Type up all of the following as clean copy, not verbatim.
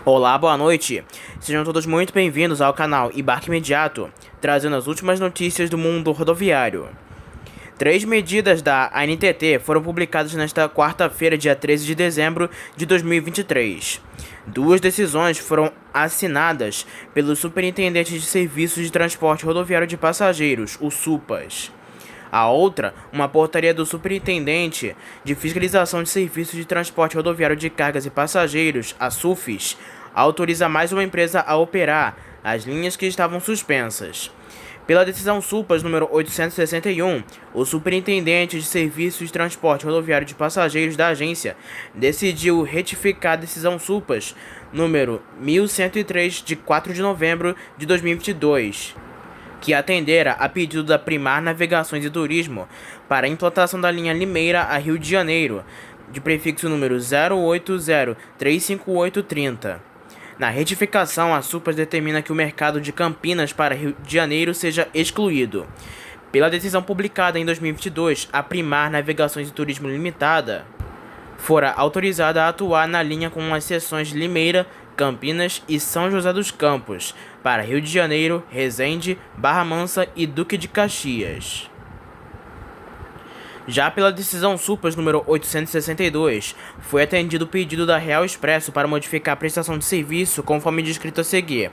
Olá, boa noite. Sejam todos muito bem-vindos ao canal Embarque Imediato, trazendo as últimas notícias do mundo rodoviário. 3 medidas da ANTT foram publicadas nesta quarta-feira, dia 13 de dezembro de 2023. 2 decisões foram assinadas pelo Superintendente de Serviços de Transporte Rodoviário de Passageiros, o SUPAS. A outra, uma portaria do Superintendente de Fiscalização de Serviços de Transporte Rodoviário de Cargas e Passageiros, a SUFIS, autoriza mais uma empresa a operar as linhas que estavam suspensas. Pela decisão SUPAS número 861, o Superintendente de Serviços de Transporte Rodoviário de Passageiros da agência decidiu retificar a decisão SUPAS número 1103 de 4 de novembro de 2022. Que atendera a pedido da Primar Navegações e Turismo para a implantação da linha Limeira a Rio de Janeiro, de prefixo número 080-35830. Na retificação, a SUPAS determina que o mercado de Campinas para Rio de Janeiro seja excluído. Pela decisão publicada em 2022, a Primar Navegações e Turismo Limitada fora autorizada a atuar na linha com as seções Limeira, Campinas e São José dos Campos, para Rio de Janeiro, Resende, Barra Mansa e Duque de Caxias. Já pela decisão SUPAS número 862, foi atendido o pedido da Real Expresso para modificar a prestação de serviço conforme descrito a seguir.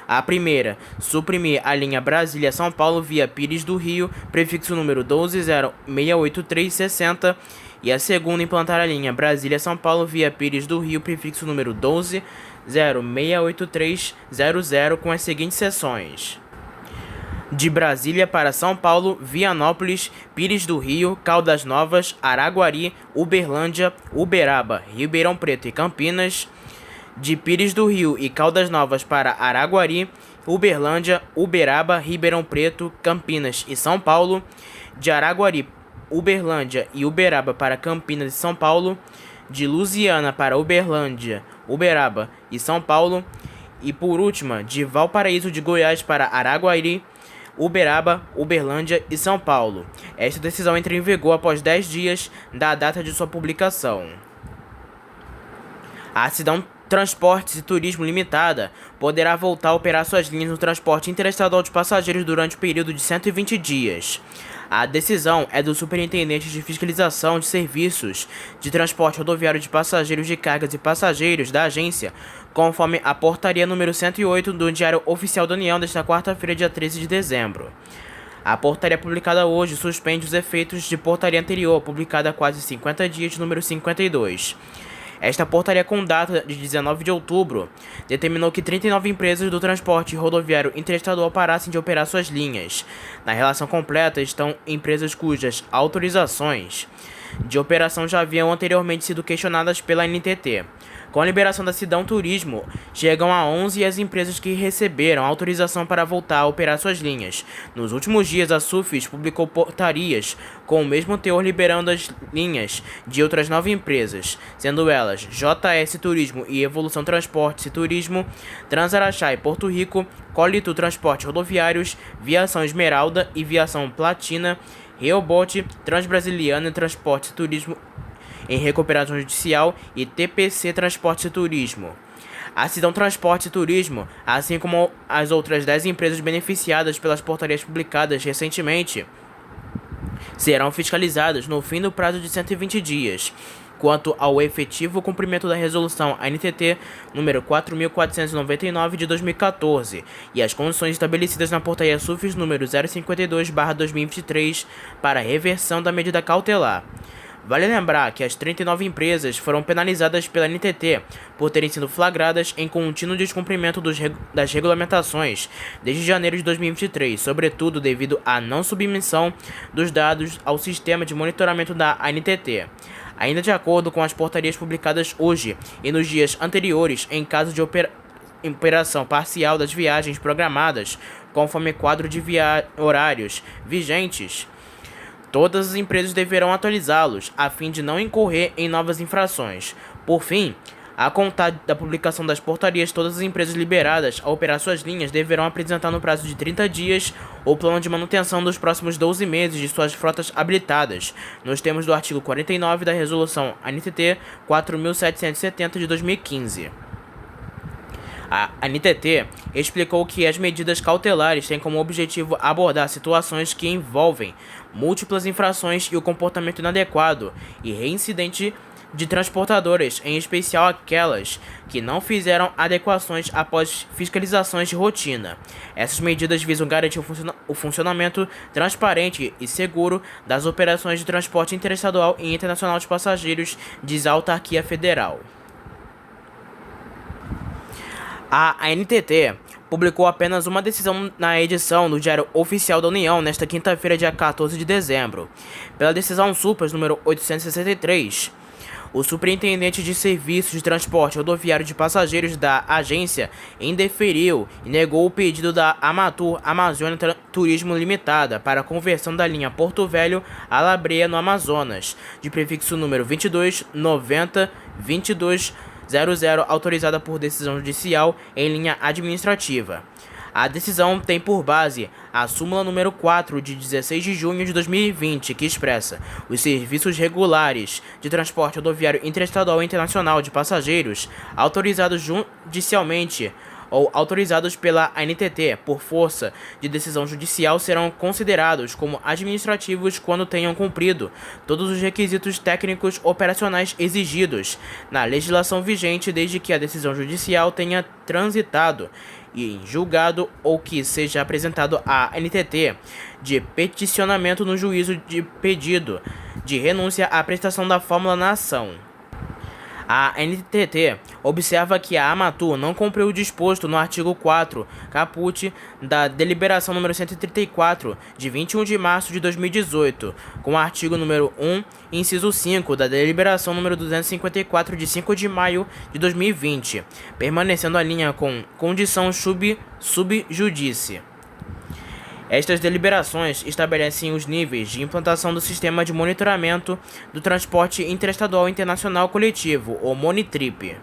A primeira, suprimir a linha Brasília-São Paulo via Pires do Rio, prefixo número 120688360, e a segunda, implantar a linha Brasília-São Paulo via Pires do Rio, prefixo número 120688300, com as seguintes seções: de Brasília para São Paulo, Vianópolis, Pires do Rio, Caldas Novas, Araguari, Uberlândia, Uberaba, Ribeirão Preto e Campinas. De Pires do Rio e Caldas Novas para Araguari, Uberlândia, Uberaba, Ribeirão Preto, Campinas e São Paulo. De Araguari, Uberlândia e Uberaba para Campinas e São Paulo. De Lusiana para Uberlândia, Uberaba e São Paulo. E por última, de Valparaíso de Goiás para Araguari, Uberaba, Uberlândia e São Paulo. Esta decisão entra em vigor após 10 dias da data de sua publicação. A Cidão Transportes e Turismo Limitada poderá voltar a operar suas linhas no transporte interestadual de passageiros durante o período de 120 dias. A decisão é do Superintendente de Fiscalização de Serviços de Transporte Rodoviário de Passageiros de Cargas e Passageiros da agência, conforme a portaria número 108 do Diário Oficial da União desta quarta-feira, dia 13 de dezembro. A portaria publicada hoje suspende os efeitos de portaria anterior, publicada há quase 50 dias, número 52. Esta portaria, com data de 19 de outubro, determinou que 39 empresas do transporte rodoviário interestadual parassem de operar suas linhas. Na relação completa estão empresas cujas autorizações de operação já haviam anteriormente sido questionadas pela ANTT. Com a liberação da Cidão Turismo, chegam a 11 as empresas que receberam autorização para voltar a operar suas linhas. Nos últimos dias, a SUFIS publicou portarias com o mesmo teor liberando as linhas de outras 9 empresas, sendo elas JS Turismo e Evolução Transportes e Turismo, Transaraxá e Porto Rico, Colito Transporte Rodoviários, Viação Esmeralda e Viação Platina, Reobot, Transbrasiliana Transporte e Turismo em Recuperação Judicial e TPC Transporte e Turismo. A Cidão Transporte e Turismo, assim como as outras 10 empresas beneficiadas pelas portarias publicadas recentemente, serão fiscalizadas no fim do prazo de 120 dias. Quanto ao efetivo cumprimento da resolução ANTT número 4.499 de 2014 e as condições estabelecidas na portaria SUFIS número 052/2023 para reversão da medida cautelar. Vale lembrar que as 39 empresas foram penalizadas pela ANTT por terem sido flagradas em contínuo descumprimento das regulamentações desde janeiro de 2023, sobretudo devido à não submissão dos dados ao sistema de monitoramento da ANTT. Ainda de acordo com as portarias publicadas hoje e nos dias anteriores, em caso de operação parcial das viagens programadas, conforme quadro de horários vigentes, todas as empresas deverão atualizá-los, a fim de não incorrer em novas infrações. Por fim, a contar da publicação das portarias, todas as empresas liberadas a operar suas linhas deverão apresentar no prazo de 30 dias o plano de manutenção dos próximos 12 meses de suas frotas habilitadas, nos termos do artigo 49 da Resolução ANTT 4.770 de 2015. A NTT explicou que as medidas cautelares têm como objetivo abordar situações que envolvem múltiplas infrações e o comportamento inadequado e reincidente de transportadoras, em especial aquelas que não fizeram adequações após fiscalizações de rotina. Essas medidas visam garantir o funcionamento transparente e seguro das operações de transporte interestadual e internacional de passageiros, diz a autarquia federal. A ANTT publicou apenas uma decisão na edição do Diário Oficial da União nesta quinta-feira, dia 14 de dezembro. Pela decisão SUPAS número 863, o superintendente de serviços de transporte rodoviário de passageiros da agência indeferiu e negou o pedido da Amatur Amazônia Turismo Limitada para a conversão da linha Porto Velho a Labreia, no Amazonas, de prefixo número 2290-2200, autorizada por decisão judicial em linha administrativa. A decisão tem por base a súmula número 4 de 16 de junho de 2020, que expressa: os serviços regulares de transporte rodoviário interestadual e internacional de passageiros autorizados judicialmente ou autorizados pela ANTT por força de decisão judicial serão considerados como administrativos quando tenham cumprido todos os requisitos técnicos operacionais exigidos na legislação vigente, desde que a decisão judicial tenha transitado em julgado ou que seja apresentado à ANTT de peticionamento no juízo de pedido de renúncia à prestação da fórmula na ação. A ANTT observa que a Amatur não cumpriu o disposto no artigo 4, caput, da deliberação número 134, de 21 de março de 2018, com o artigo número 1, inciso 5, da deliberação número 254, de 5 de maio de 2020, permanecendo a linha com condição sub judice. Estas deliberações estabelecem os níveis de implantação do Sistema de Monitoramento do Transporte Interestadual Internacional Coletivo, ou Monitrip.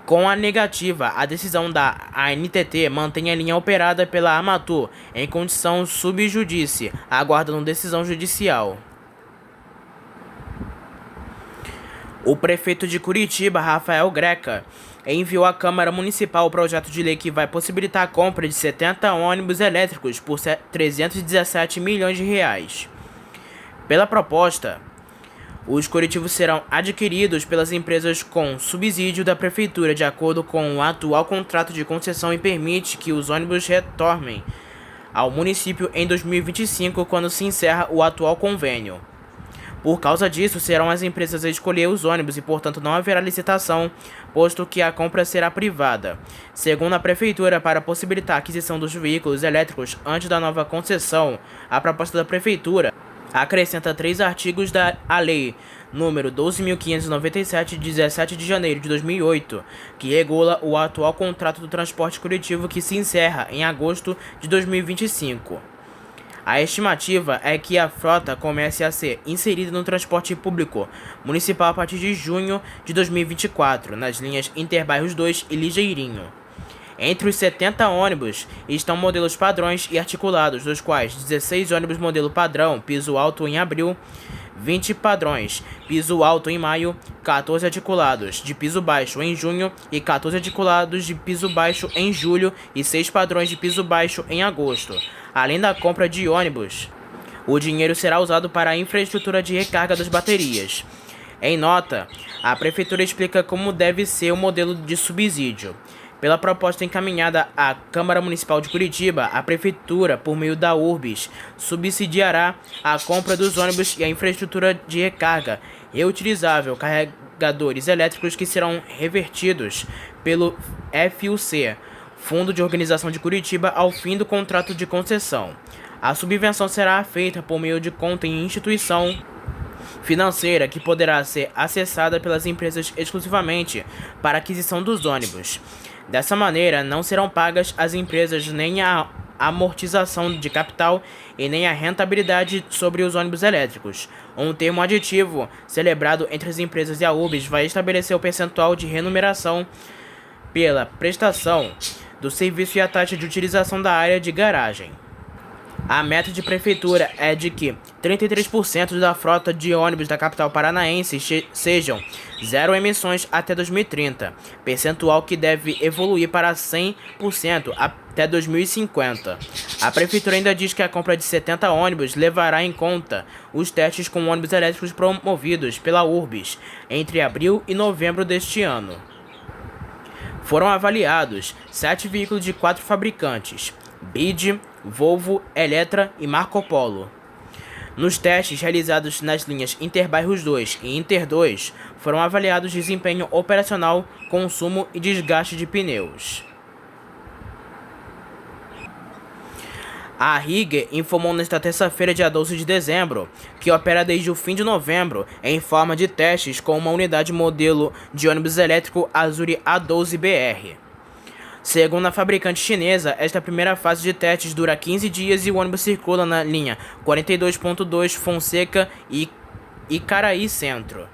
Com a negativa, a decisão da ANTT mantém a linha operada pela Amatur em condição sub judice, aguardando decisão judicial. O prefeito de Curitiba, Rafael Greca, enviou à Câmara Municipal o projeto de lei que vai possibilitar a compra de 70 ônibus elétricos por 317 milhões de reais. Pela proposta, os coletivos serão adquiridos pelas empresas com subsídio da Prefeitura, de acordo com o atual contrato de concessão, e permite que os ônibus retornem ao município em 2025, quando se encerra o atual convênio. Por causa disso, serão as empresas a escolher os ônibus e, portanto, não haverá licitação, posto que a compra será privada. Segundo a Prefeitura, para possibilitar a aquisição dos veículos elétricos antes da nova concessão, a proposta da Prefeitura acrescenta 3 artigos da Lei número 12.597, de 17 de janeiro de 2008, que regula o atual contrato do transporte coletivo, que se encerra em agosto de 2025. A estimativa é que a frota comece a ser inserida no transporte público municipal a partir de junho de 2024, nas linhas Interbairros 2 e Ligeirinho. Entre os 70 ônibus estão modelos padrões e articulados, dos quais 16 ônibus modelo padrão, piso alto, em abril, 20 padrões, piso alto, em maio, 14 articulados de piso baixo em junho e 14 articulados de piso baixo em julho e 6 padrões de piso baixo em agosto. Além da compra de ônibus, o dinheiro será usado para a infraestrutura de recarga das baterias. Em nota, a Prefeitura explica como deve ser o modelo de subsídio. Pela proposta encaminhada à Câmara Municipal de Curitiba, a Prefeitura, por meio da URBS, subsidiará a compra dos ônibus e a infraestrutura de recarga reutilizável, carregadores elétricos, que serão revertidos pelo FUC, Fundo de Organização de Curitiba, ao fim do contrato de concessão. A subvenção será feita por meio de conta em instituição financeira, que poderá ser acessada pelas empresas exclusivamente para aquisição dos ônibus. Dessa maneira, não serão pagas às empresas nem a amortização de capital e nem a rentabilidade sobre os ônibus elétricos. Um termo aditivo celebrado entre as empresas e a URBS vai estabelecer o percentual de remuneração pela prestação do serviço e a taxa de utilização da área de garagem. A meta de prefeitura é de que 33% da frota de ônibus da capital paranaense sejam zero emissões até 2030, percentual que deve evoluir para 100% até 2050. A prefeitura ainda diz que a compra de 70 ônibus levará em conta os testes com ônibus elétricos promovidos pela Urbis entre abril e novembro deste ano. Foram avaliados 7 veículos de 4 fabricantes: BID, Volvo, Eletra e Marco Polo. Nos testes realizados nas linhas Interbairros 2 e Inter 2, foram avaliados desempenho operacional, consumo e desgaste de pneus. A Rieger informou nesta terça-feira, dia 12 de dezembro, que opera desde o fim de novembro em forma de testes com uma unidade modelo de ônibus elétrico Azuri A12BR. Segundo a fabricante chinesa, esta primeira fase de testes dura 15 dias e o ônibus circula na linha 42.2 Fonseca e Icaraí Centro.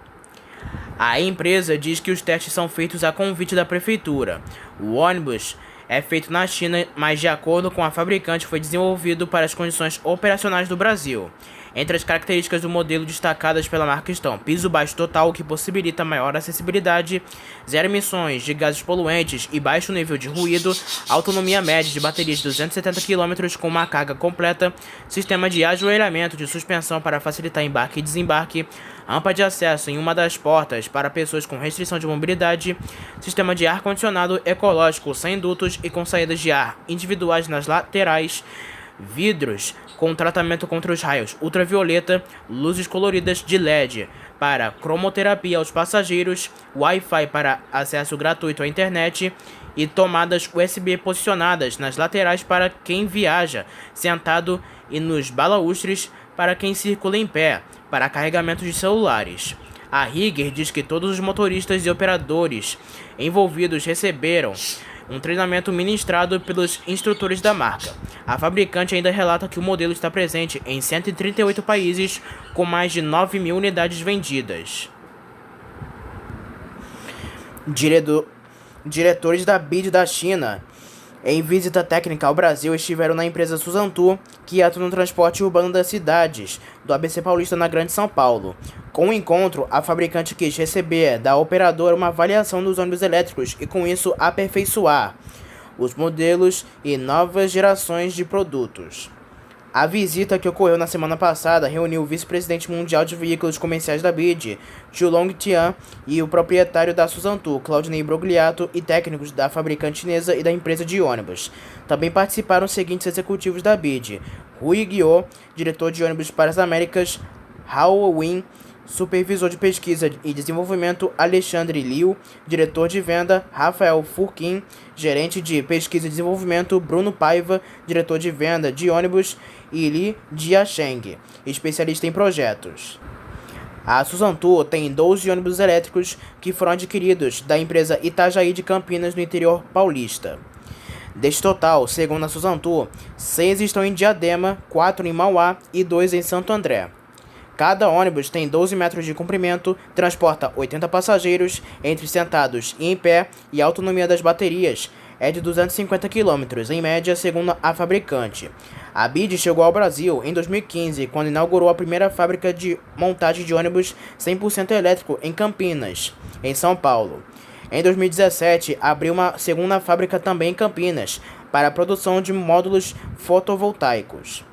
A empresa diz que os testes são feitos a convite da prefeitura. O ônibus é feito na China, mas de acordo com a fabricante foi desenvolvido para as condições operacionais do Brasil. Entre as características do modelo destacadas pela marca estão piso baixo total, que possibilita maior acessibilidade, zero emissões de gases poluentes e baixo nível de ruído, autonomia média de bateria de 270 km com uma carga completa, sistema de ajoelhamento de suspensão para facilitar embarque e desembarque, rampa de acesso em uma das portas para pessoas com restrição de mobilidade, sistema de ar-condicionado ecológico sem dutos e com saídas de ar individuais nas laterais, vidros com tratamento contra os raios ultravioleta, luzes coloridas de LED para cromoterapia aos passageiros, Wi-Fi para acesso gratuito à internet e tomadas USB posicionadas nas laterais para quem viaja sentado e nos balaústres para quem circula em pé, para carregamento de celulares. A Rieger diz que todos os motoristas e operadores envolvidos receberam um treinamento ministrado pelos instrutores da marca. A fabricante ainda relata que o modelo está presente em 138 países, com mais de 9.000 unidades vendidas. Diretores da BID da China, em visita técnica ao Brasil, estiveram na empresa Suzantur, que atua no transporte urbano das cidades do ABC Paulista na Grande São Paulo. Com o encontro, a fabricante quis receber da operadora uma avaliação dos ônibus elétricos e, com isso, aperfeiçoar os modelos e novas gerações de produtos. A visita, que ocorreu na semana passada, reuniu o vice-presidente mundial de veículos comerciais da BID, Zhulong Tian, e o proprietário da Suzantur, Claudinei Brogliato, e técnicos da fabricante chinesa e da empresa de ônibus. Também participaram os seguintes executivos da BID: Rui Guiô, diretor de ônibus para as Américas; Hao Win, supervisor de pesquisa e desenvolvimento; Alexandre Liu, diretor de venda; Rafael Furquim, gerente de pesquisa e desenvolvimento; Bruno Paiva, diretor de venda de ônibus; e Li Jiasheng, especialista em projetos. A Suzantur tem 12 ônibus elétricos que foram adquiridos da empresa Itajaí de Campinas, no interior paulista. Deste total, segundo a Suzantur, 6 estão em Diadema, 4 em Mauá e 2 em Santo André. Cada ônibus tem 12 metros de comprimento, transporta 80 passageiros, entre sentados e em pé, e a autonomia das baterias é de 250 km, em média, segundo a fabricante. A BID chegou ao Brasil em 2015, quando inaugurou a primeira fábrica de montagem de ônibus 100% elétrico em Campinas, em São Paulo. Em 2017, abriu uma segunda fábrica também em Campinas, para a produção de módulos fotovoltaicos.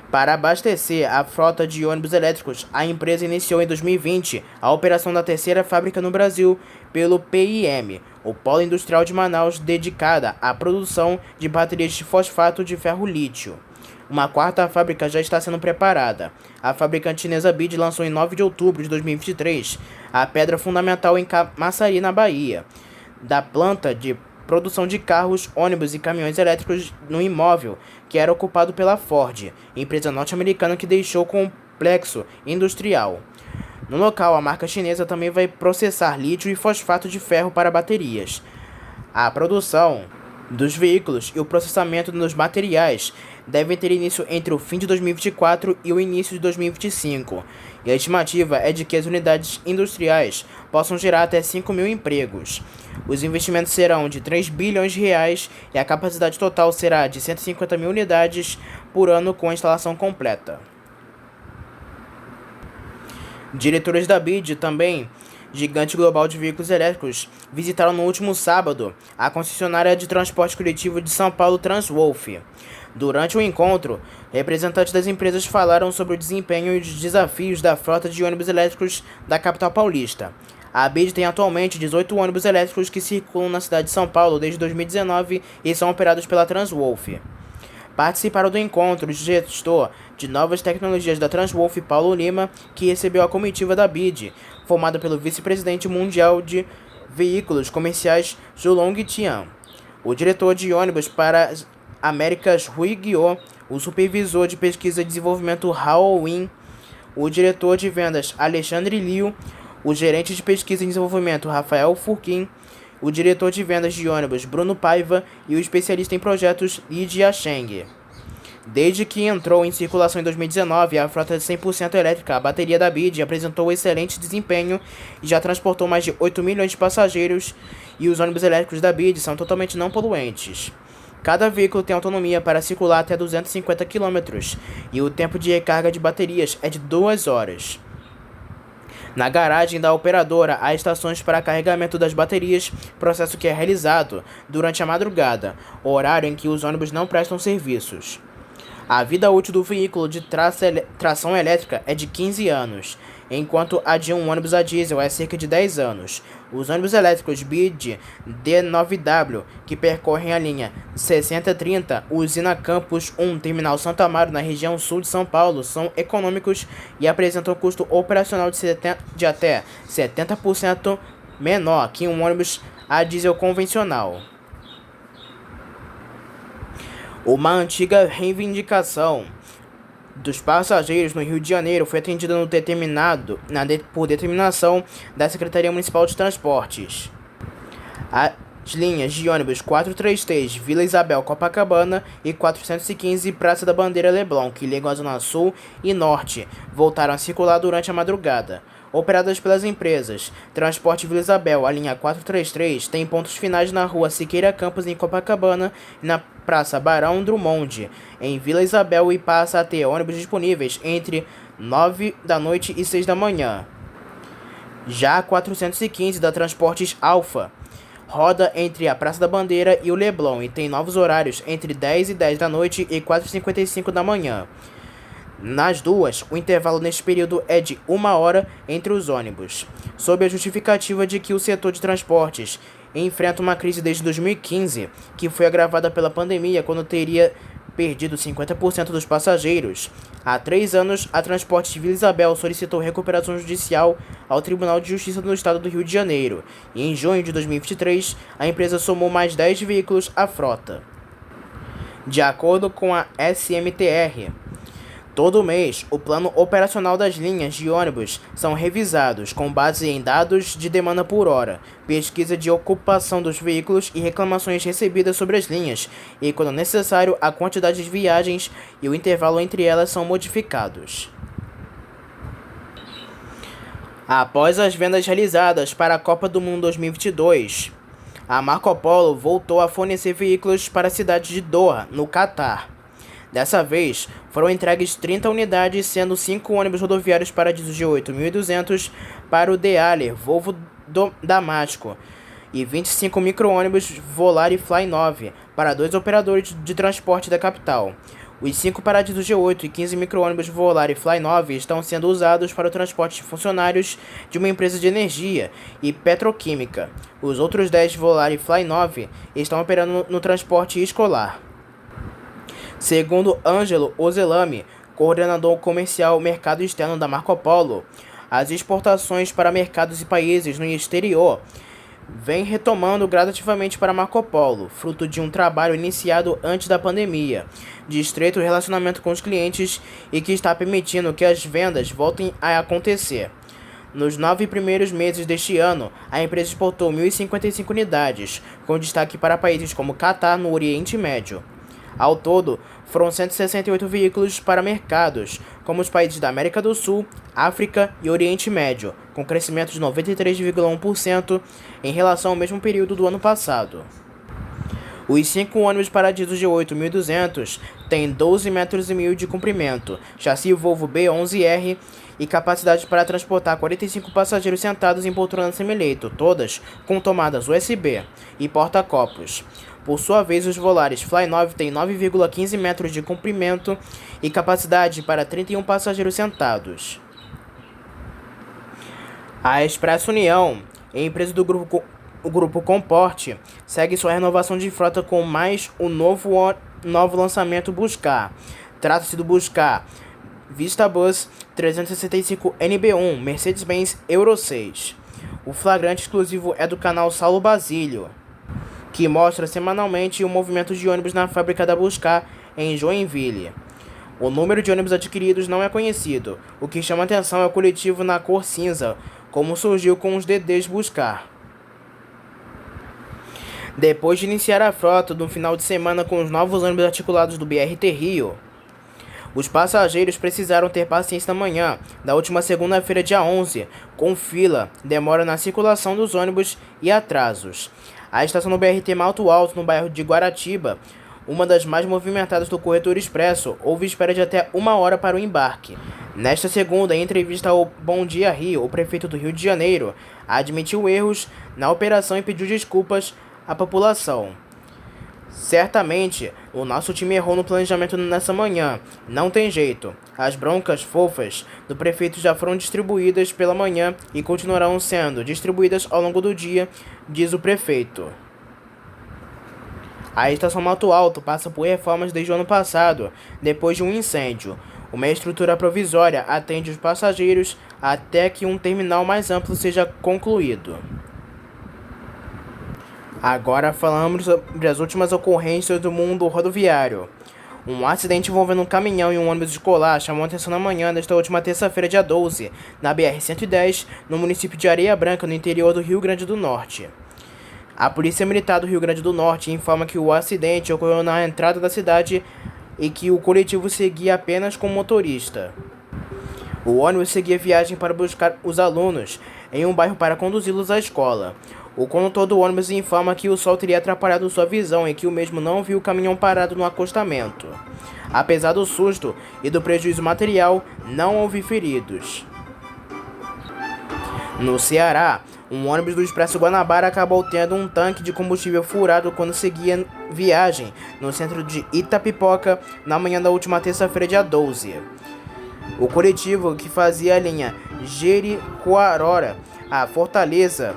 Para abastecer a frota de ônibus elétricos, a empresa iniciou em 2020 a operação da terceira fábrica no Brasil pelo PIM, o Polo Industrial de Manaus, dedicada à produção de baterias de fosfato de ferro-lítio. Uma quarta fábrica já está sendo preparada. A fabricante chinesa BID lançou em 9 de outubro de 2023 a pedra fundamental em Camaçari, na Bahia, da planta de produção de carros, ônibus e caminhões elétricos no imóvel que era ocupado pela Ford, empresa norte-americana que deixou o complexo industrial. No local, a marca chinesa também vai processar lítio e fosfato de ferro para baterias. A produção dos veículos e o processamento dos materiais devem ter início entre o fim de 2024 e o início de 2025, e a estimativa é de que as unidades industriais possam gerar até 5.000 empregos. Os investimentos serão de 3 bilhões de reais e a capacidade total será de 150.000 unidades por ano com a instalação completa. Diretores da BYD, também gigante global de veículos elétricos, visitaram no último sábado a concessionária de transporte coletivo de São Paulo Transwolf. Durante o encontro, representantes das empresas falaram sobre o desempenho e os desafios da frota de ônibus elétricos da capital paulista. A BYD tem atualmente 18 ônibus elétricos que circulam na cidade de São Paulo desde 2019 e são operados pela Transwolf. Participaram do encontro o gestor de novas tecnologias da Transwolf, Paulo Lima, que recebeu a comitiva da BYD, formada pelo vice-presidente mundial de veículos comerciais Zhulong Tian, o diretor de ônibus para as Américas Rui Guiô, o supervisor de pesquisa e desenvolvimento Hao Win, o diretor de vendas Alexandre Liu, o gerente de pesquisa e desenvolvimento Rafael Furquim, o diretor de vendas de ônibus Bruno Paiva e o especialista em projetos Lidia Cheng. Desde que entrou em circulação em 2019, a frota de 100% elétrica, a bateria da BYD, apresentou excelente desempenho e já transportou mais de 8 milhões de passageiros, e os ônibus elétricos da BYD são totalmente não poluentes. Cada veículo tem autonomia para circular até 250 km e o tempo de recarga de baterias é de 2 horas. Na garagem da operadora há estações para carregamento das baterias, processo que é realizado durante a madrugada, horário em que os ônibus não prestam serviços. A vida útil do veículo de tração elétrica é de 15 anos, enquanto a de um ônibus a diesel é cerca de 10 anos. Os ônibus elétricos BYD D9W, que percorrem a linha 6030 Usina Campus 1 Terminal Santo Amaro, na região sul de São Paulo, são econômicos e apresentam custo operacional de até 70% menor que um ônibus a diesel convencional. Uma antiga reivindicação dos passageiros no Rio de Janeiro foi atendida por determinação da Secretaria Municipal de Transportes. As linhas de ônibus 433 Vila Isabel Copacabana e 415 Praça da Bandeira Leblon, que ligam a Zona Sul e Norte, voltaram a circular durante a madrugada. Operadas pelas empresas Transporte Vila Isabel, a linha 433 tem pontos finais na rua Siqueira Campos, em Copacabana, e na Praça Barão Drummond, em Vila Isabel, e passa a ter ônibus disponíveis entre 9 da noite e 6 da manhã. Já a 415 da Transportes Alfa roda entre a Praça da Bandeira e o Leblon e tem novos horários entre 10 e 10 da noite e 4h55 da manhã. Nas duas, o intervalo neste período é de 1 hora entre os ônibus, sob a justificativa de que o setor de transportes enfrenta uma crise desde 2015, que foi agravada pela pandemia, quando teria perdido 50% dos passageiros. Há 3 anos, a Transportes Vila Isabel solicitou recuperação judicial ao Tribunal de Justiça do Estado do Rio de Janeiro, e em junho de 2023, a empresa somou mais 10 veículos à frota. De acordo com a SMTR, todo mês, o plano operacional das linhas de ônibus são revisados com base em dados de demanda por hora, pesquisa de ocupação dos veículos e reclamações recebidas sobre as linhas, e, quando necessário, a quantidade de viagens e o intervalo entre elas são modificados. Após as vendas realizadas para a Copa do Mundo 2022, a Marco Polo voltou a fornecer veículos para a cidade de Doha, no Catar. Dessa vez, foram entregues 30 unidades, sendo 5 ônibus rodoviários Paradiso G8 1200 para o Dealer Volvo Damasco e 25 micro-ônibus Volare Fly 9 para 2 operadores de transporte da capital. Os 5 Paradiso G8 e 15 micro-ônibus Volare Fly 9 estão sendo usados para o transporte de funcionários de uma empresa de energia e petroquímica. Os outros 10 Volare Fly 9 estão operando no transporte escolar. Segundo Ângelo Ozelami, coordenador comercial mercado externo da Marco Polo, as exportações para mercados e países no exterior vêm retomando gradativamente para Marco Polo, fruto de um trabalho iniciado antes da pandemia, de estreito relacionamento com os clientes e que está permitindo que as vendas voltem a acontecer. Nos 9 primeiros meses deste ano, a empresa exportou 1.055 unidades, com destaque para países como Catar, no Oriente Médio. Ao todo, foram 168 veículos para mercados, como os países da América do Sul, África e Oriente Médio, com crescimento de 93,1% em relação ao mesmo período do ano passado. Os 5 ônibus Paradiso G8.200 têm 12,5 metros de comprimento, chassi Volvo B11R e capacidade para transportar 45 passageiros sentados em poltrona semileito, todas com tomadas USB e porta-copos. Por sua vez, os Volares Fly 9 têm 9,15 metros de comprimento e capacidade para 31 passageiros sentados. A Expresso União, empresa do grupo Comporte, segue sua renovação de frota com mais o novo lançamento Buscar. Trata-se do Buscar VistaBus 365 NB1 Mercedes-Benz Euro 6. O flagrante exclusivo é do canal Saulo Basílio, que mostra semanalmente o movimento de ônibus na fábrica da Buscar em Joinville. O número de ônibus adquiridos não é conhecido. O que chama atenção é o coletivo na cor cinza, como surgiu com os DDs Buscar. Depois de iniciar a frota no final de semana com os novos ônibus articulados do BRT Rio, os passageiros precisaram ter paciência na manhã da última segunda-feira, dia 11, com fila, demora na circulação dos ônibus e atrasos. A estação do BRT Malto Alto, no bairro de Guaratiba, uma das mais movimentadas do corredor expresso, houve espera de até 1 hora para o embarque. Nesta segunda, em entrevista ao Bom Dia Rio, o prefeito do Rio de Janeiro admitiu erros na operação e pediu desculpas à população. Certamente, o nosso time errou no planejamento nessa manhã. Não tem jeito. As broncas fofas do prefeito já foram distribuídas pela manhã e continuarão sendo distribuídas ao longo do dia, diz o prefeito. A estação Malto Alto passa por reformas desde o ano passado, depois de um incêndio. Uma estrutura provisória atende os passageiros até que um terminal mais amplo seja concluído. Agora falamos sobre as últimas ocorrências do mundo rodoviário. Um acidente envolvendo um caminhão e um ônibus escolar chamou a atenção na manhã desta última terça-feira, dia 12, na BR-110, no município de Areia Branca, no interior do Rio Grande do Norte. A Polícia Militar do Rio Grande do Norte informa que o acidente ocorreu na entrada da cidade e que o coletivo seguia apenas com o motorista. O ônibus seguia viagem para buscar os alunos em um bairro para conduzi-los à escola. O condutor do ônibus informa que o sol teria atrapalhado sua visão e que o mesmo não viu o caminhão parado no acostamento. Apesar do susto e do prejuízo material, não houve feridos. No Ceará, um ônibus do Expresso Guanabara acabou tendo um tanque de combustível furado quando seguia viagem no centro de Itapipoca na manhã da última terça-feira, dia 12. O coletivo, que fazia a linha Jericoacoara a Fortaleza,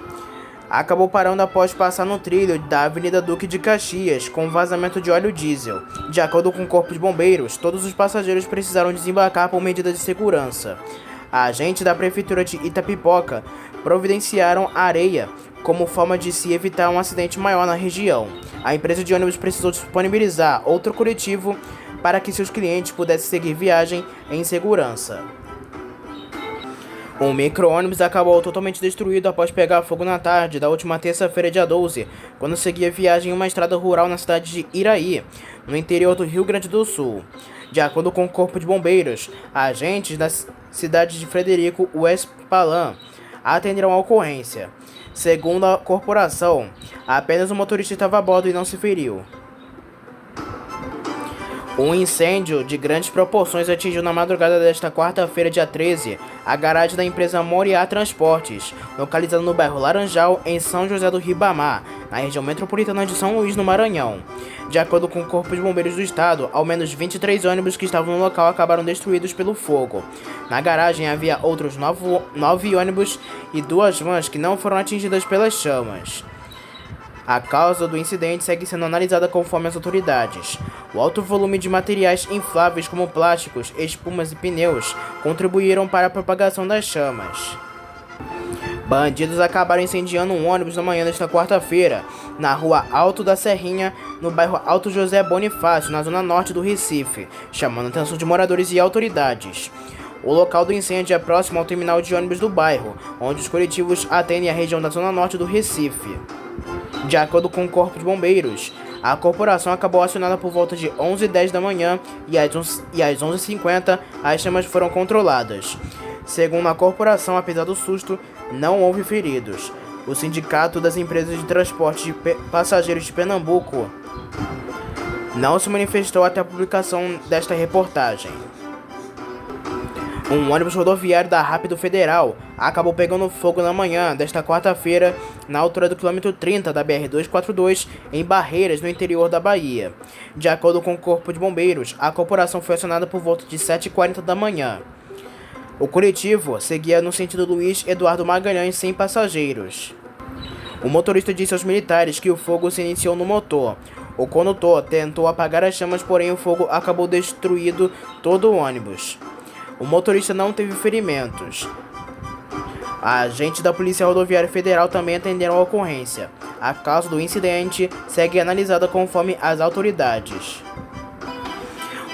acabou parando após passar no trilho da Avenida Duque de Caxias, com vazamento de óleo diesel. De acordo com o Corpo de Bombeiros, todos os passageiros precisaram desembarcar por medida de segurança. Agentes da Prefeitura de Itapipoca providenciaram areia como forma de se evitar um acidente maior na região. A empresa de ônibus precisou disponibilizar outro coletivo para que seus clientes pudessem seguir viagem em segurança. Um micro-ônibus acabou totalmente destruído após pegar fogo na tarde da última terça-feira, dia 12, quando seguia viagem em uma estrada rural na cidade de Iraí, no interior do Rio Grande do Sul. De acordo com o Corpo de Bombeiros, agentes da cidade de Frederico Westphalen atenderam a ocorrência. Segundo a corporação, apenas o motorista estava a bordo e não se feriu. Um incêndio de grandes proporções atingiu na madrugada desta quarta-feira, dia 13, a garagem da empresa Moriá Transportes, localizada no bairro Laranjal, em São José do Ribamar, na região metropolitana de São Luís, no Maranhão. De acordo com o Corpo de Bombeiros do Estado, ao menos 23 ônibus que estavam no local acabaram destruídos pelo fogo. Na garagem havia outros 9 ônibus e 2 vans que não foram atingidas pelas chamas. A causa do incidente segue sendo analisada conforme as autoridades. O alto volume de materiais infláveis como plásticos, espumas e pneus contribuíram para a propagação das chamas. Bandidos acabaram incendiando um ônibus na manhã desta quarta-feira, na rua Alto da Serrinha, no bairro Alto José Bonifácio, na zona norte do Recife, chamando a atenção de moradores e autoridades. O local do incêndio é próximo ao terminal de ônibus do bairro, onde os coletivos atendem a região da zona norte do Recife. De acordo com o Corpo de Bombeiros, A corporação acabou acionada por volta de 11h10 da manhã e às 11h50 as chamas foram controladas. Segundo a corporação, apesar do susto, não houve feridos. O Sindicato das Empresas de Transporte de Passageiros de Pernambuco não se manifestou até a publicação desta reportagem. Um ônibus rodoviário da Rápido Federal acabou pegando fogo na manhã desta quarta-feira na altura do quilômetro 30 da BR-242 em Barreiras, no interior da Bahia. De acordo com o Corpo de Bombeiros, a corporação foi acionada por volta de 7h40 da manhã. O coletivo seguia no sentido Luiz Eduardo Magalhães sem passageiros. O motorista disse aos militares que o fogo se iniciou no motor. O condutor tentou apagar as chamas, porém o fogo acabou destruindo todo o ônibus. O motorista não teve ferimentos. Agentes da Polícia Rodoviária Federal também atenderam a ocorrência. A causa do incidente segue analisada conforme as autoridades.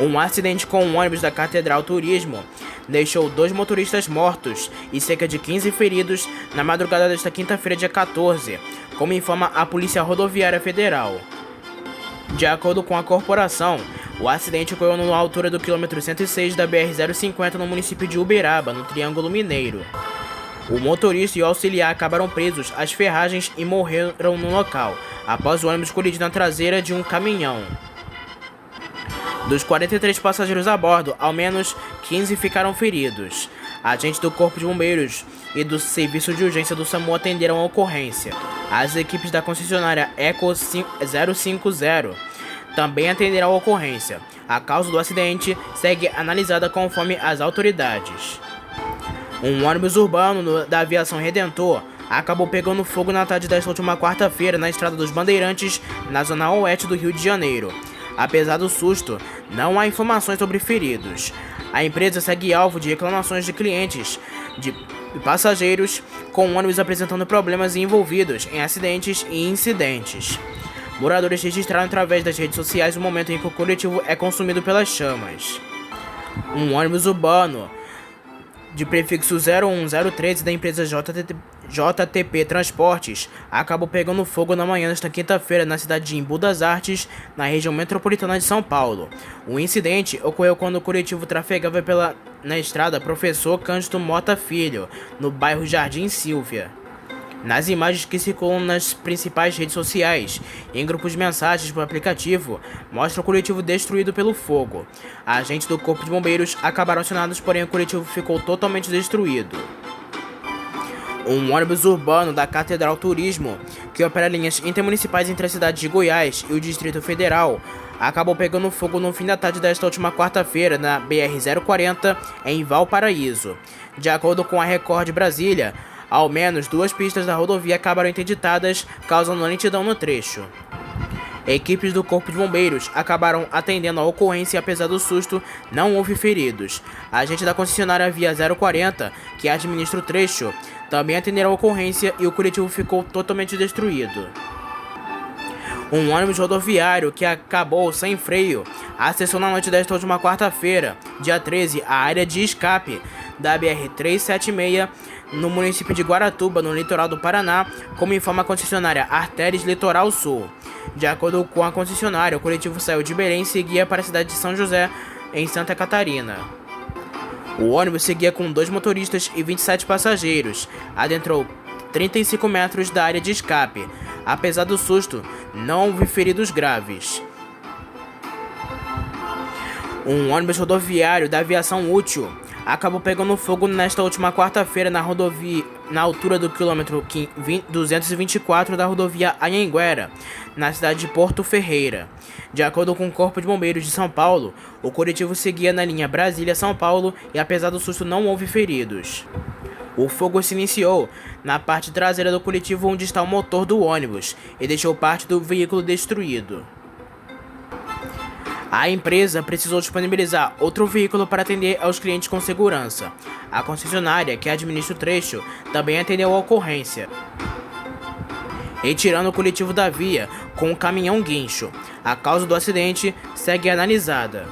Um acidente com um ônibus da Catedral Turismo deixou 2 motoristas mortos e cerca de 15 feridos na madrugada desta quinta-feira, dia 14, como informa a Polícia Rodoviária Federal. De acordo com a corporação, o acidente ocorreu na altura do quilômetro 106 da BR-050 no município de Uberaba, no Triângulo Mineiro. O motorista e o auxiliar acabaram presos às ferragens e morreram no local, após o ônibus colidir na traseira de um caminhão. Dos 43 passageiros a bordo, ao menos 15 ficaram feridos. Agentes do Corpo de Bombeiros e do Serviço de Urgência do SAMU atenderam a ocorrência. As equipes da concessionária Eco 050 também atenderam a ocorrência. A causa do acidente segue analisada conforme as autoridades. Um ônibus urbano da Aviação Redentor acabou pegando fogo na tarde desta última quarta-feira na Estrada dos Bandeirantes, na zona oeste do Rio de Janeiro. Apesar do susto, não há informações sobre feridos. A empresa segue alvo de reclamações de clientes de passageiros com o ônibus apresentando problemas envolvidos em acidentes e incidentes. Moradores registraram através das redes sociais o momento em que o coletivo é consumido pelas chamas. Um ônibus urbano de prefixo 01013 da empresa JTP Transportes acabou pegando fogo na manhã desta quinta-feira na cidade de Embu das Artes, na região metropolitana de São Paulo. O incidente ocorreu quando o coletivo trafegava na estrada Professor Cândido Mota Filho, no bairro Jardim Sílvia. Nas imagens que circulam nas principais redes sociais e em grupos de mensagens por aplicativo, mostra o coletivo destruído pelo fogo. Agentes do Corpo de Bombeiros acabaram acionados, porém o coletivo ficou totalmente destruído. Um ônibus urbano da Catedral Turismo, que opera linhas intermunicipais entre as cidades de Goiás e o Distrito Federal, acabou pegando fogo no fim da tarde desta última quarta-feira na BR-040 em Valparaíso. De acordo com a Record de Brasília, ao menos 2 pistas da rodovia acabaram interditadas, causando lentidão no trecho. Equipes do Corpo de Bombeiros acabaram atendendo a ocorrência e, apesar do susto, não houve feridos. Agentes da concessionária Via 040, que administra o trecho, também atenderam a ocorrência e o coletivo ficou totalmente destruído. Um ônibus rodoviário que acabou sem freio acessou na noite desta última quarta-feira, dia 13, a área de escape da BR-376 no município de Guaratuba, no litoral do Paraná, como informa a concessionária Artéries Litoral Sul. De acordo com a concessionária, o coletivo saiu de Belém e seguia para a cidade de São José, em Santa Catarina. O ônibus seguia com 2 motoristas e 27 passageiros. Adentrou 35 metros da área de escape. Apesar do susto, não houve feridos graves. Um ônibus rodoviário da Aviação Útil acabou pegando fogo nesta última quarta-feira na rodovia, na altura do quilômetro 224 da rodovia Anhanguera, na cidade de Porto Ferreira. De acordo com o Corpo de Bombeiros de São Paulo, o coletivo seguia na linha Brasília-São Paulo e, apesar do susto, não houve feridos. O fogo se iniciou na parte traseira do coletivo, onde está o motor do ônibus, e deixou parte do veículo destruído. A empresa precisou disponibilizar outro veículo para atender aos clientes com segurança. A concessionária, que administra o trecho, também atendeu a ocorrência, retirando o coletivo da via com um caminhão guincho. A causa do acidente segue analisada.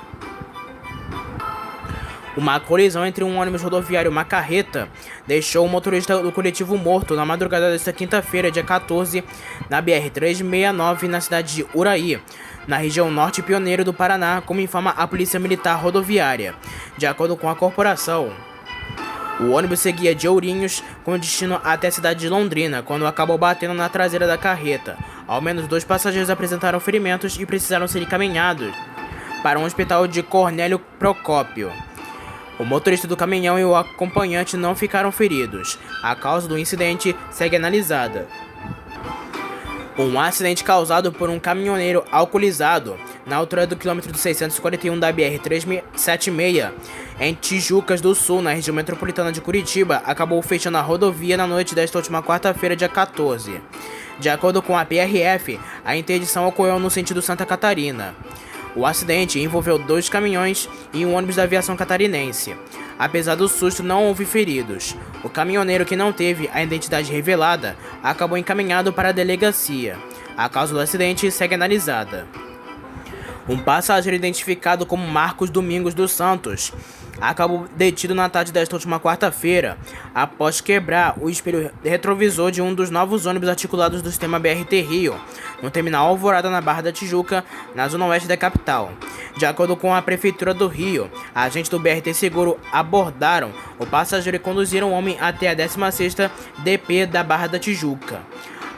Uma colisão entre um ônibus rodoviário e uma carreta deixou o motorista do coletivo morto na madrugada desta quinta-feira, dia 14, na BR-369, na cidade de Uraí, na região norte pioneiro do Paraná, como informa a Polícia Militar Rodoviária. De acordo com a corporação, o ônibus seguia de Ourinhos com destino até a cidade de Londrina, quando acabou batendo na traseira da carreta. Ao menos 2 passageiros apresentaram ferimentos e precisaram ser encaminhados para um hospital de Cornélio Procópio. O motorista do caminhão e o acompanhante não ficaram feridos. A causa do incidente segue analisada. Um acidente causado por um caminhoneiro alcoolizado na altura do quilômetro 641 da BR-376, em Tijucas do Sul, na região metropolitana de Curitiba, acabou fechando a rodovia na noite desta última quarta-feira, dia 14. De acordo com a PRF, a interdição ocorreu no sentido Santa Catarina. O acidente envolveu 2 caminhões e um ônibus da aviação catarinense. Apesar do susto, não houve feridos. O caminhoneiro, que não teve a identidade revelada, acabou encaminhado para a delegacia. A causa do acidente segue analisada. Um passageiro identificado como Marcos Domingos dos Santos acabou detido na tarde desta última quarta-feira, após quebrar o espelho retrovisor de um dos novos ônibus articulados do sistema BRT Rio, no terminal Alvorada, na Barra da Tijuca, na zona oeste da capital. De acordo com a Prefeitura do Rio, agentes do BRT Seguro abordaram o passageiro e conduziram o homem até a 16ª DP da Barra da Tijuca.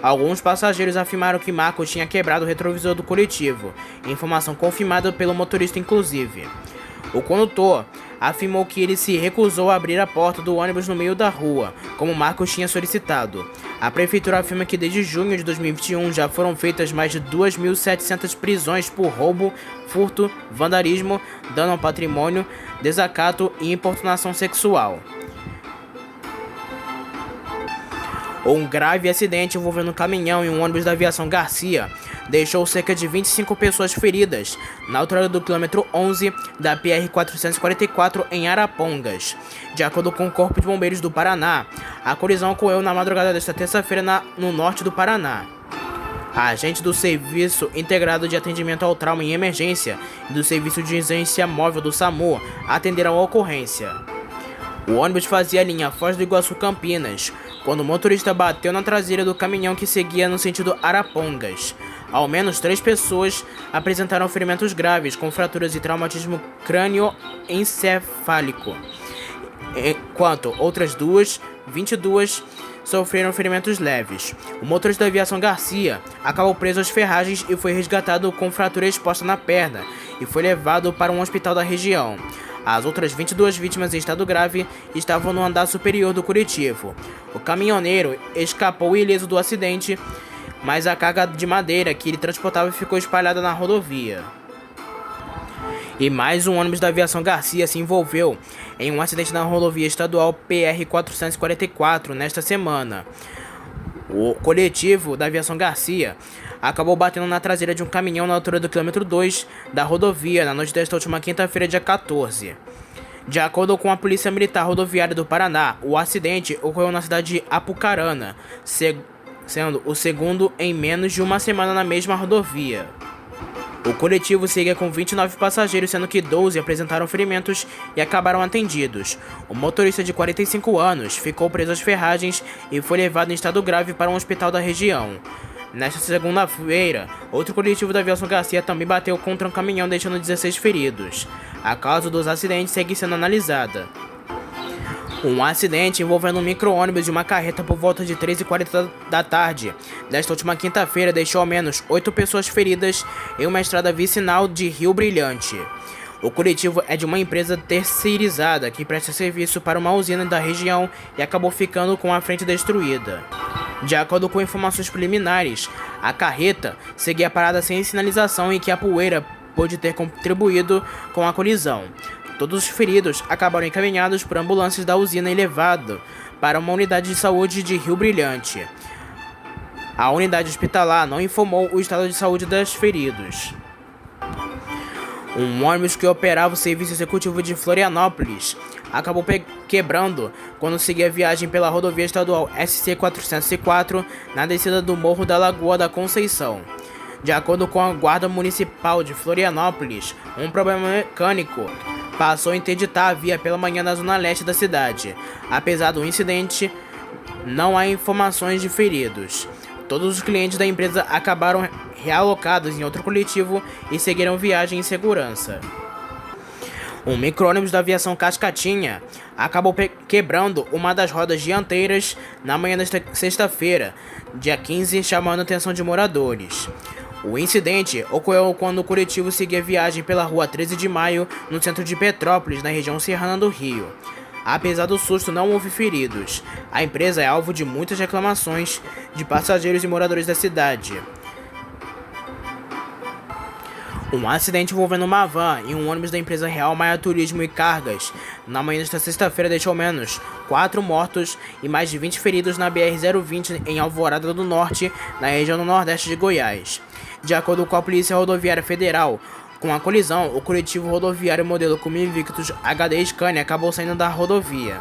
Alguns passageiros afirmaram que Marcos tinha quebrado o retrovisor do coletivo, informação confirmada pelo motorista inclusive. O condutor afirmou que ele se recusou a abrir a porta do ônibus no meio da rua, como Marcos tinha solicitado. A prefeitura afirma que desde junho de 2021 já foram feitas mais de 2.700 prisões por roubo, furto, vandalismo, dano ao patrimônio, desacato e importunação sexual. Um grave acidente envolvendo um caminhão e um ônibus da aviação Garcia deixou cerca de 25 pessoas feridas na altura do quilômetro 11 da PR-444 em Arapongas. De acordo com o Corpo de Bombeiros do Paraná, a colisão ocorreu na madrugada desta terça-feira no norte do Paraná. Agentes do Serviço Integrado de Atendimento ao Trauma e Emergência e do Serviço de Urgência Móvel do SAMU atenderam a ocorrência. O ônibus fazia a linha Foz do Iguaçu Campinas, quando o motorista bateu na traseira do caminhão que seguia no sentido Arapongas. Ao menos 3 pessoas apresentaram ferimentos graves, com fraturas e traumatismo crânioencefálico, enquanto outras 22, sofreram ferimentos leves. O motorista da aviação Garcia acabou preso às ferragens e foi resgatado com fratura exposta na perna e foi levado para um hospital da região. As outras 22 vítimas em estado grave estavam no andar superior do coletivo. O caminhoneiro escapou ileso do acidente, mas a carga de madeira que ele transportava ficou espalhada na rodovia. E mais um ônibus da aviação Garcia se envolveu em um acidente na rodovia estadual PR-444 nesta semana. O coletivo da aviação Garcia acabou batendo na traseira de um caminhão na altura do quilômetro 2 da rodovia na noite desta última quinta-feira, dia 14. De acordo com a Polícia Militar Rodoviária do Paraná, o acidente ocorreu na cidade de Apucarana, sendo o segundo em menos de uma semana na mesma rodovia. O coletivo seguia com 29 passageiros, sendo que 12 apresentaram ferimentos e acabaram atendidos. O motorista de 45 anos ficou preso às ferragens e foi levado em estado grave para um hospital da região. Nesta segunda-feira, outro coletivo da aviação Garcia também bateu contra um caminhão, deixando 16 feridos. A causa dos acidentes segue sendo analisada. Um acidente envolvendo um micro-ônibus e uma carreta por volta de 3h40 da tarde desta última quinta-feira deixou ao menos 8 pessoas feridas em uma estrada vicinal de Rio Brilhante. O coletivo é de uma empresa terceirizada que presta serviço para uma usina da região e acabou ficando com a frente destruída. De acordo com informações preliminares, a carreta seguia parada sem sinalização e que a poeira pode ter contribuído com a colisão. Todos os feridos acabaram encaminhados por ambulâncias da usina e levados para uma unidade de saúde de Rio Brilhante. A unidade hospitalar não informou o estado de saúde dos feridos. Um ônibus que operava o serviço executivo de Florianópolis acabou quebrando quando seguia viagem pela rodovia estadual SC-404 na descida do Morro da Lagoa da Conceição. De acordo com a Guarda Municipal de Florianópolis, um problema mecânico passou a interditar a via pela manhã na zona leste da cidade. Apesar do incidente, não há informações de feridos. Todos os clientes da empresa acabaram realocados em outro coletivo e seguiram viagem em segurança. Um micro-ônibus da aviação Cascatinha acabou quebrando uma das rodas dianteiras na manhã desta sexta-feira, dia 15, chamando a atenção de moradores. O incidente ocorreu quando o coletivo seguia viagem pela rua 13 de Maio, no centro de Petrópolis, na região serrana do Rio. Apesar do susto, não houve feridos. A empresa é alvo de muitas reclamações de passageiros e moradores da cidade. Um acidente envolvendo uma van e um ônibus da empresa Real Maia Turismo e Cargas na manhã desta sexta-feira deixou ao menos 4 mortos e mais de 20 feridos na BR-020 em Alvorada do Norte, na região do Nordeste de Goiás. De acordo com a Polícia Rodoviária Federal, com a colisão, o coletivo rodoviário modelo Kuma Invictus HD Scania acabou saindo da rodovia.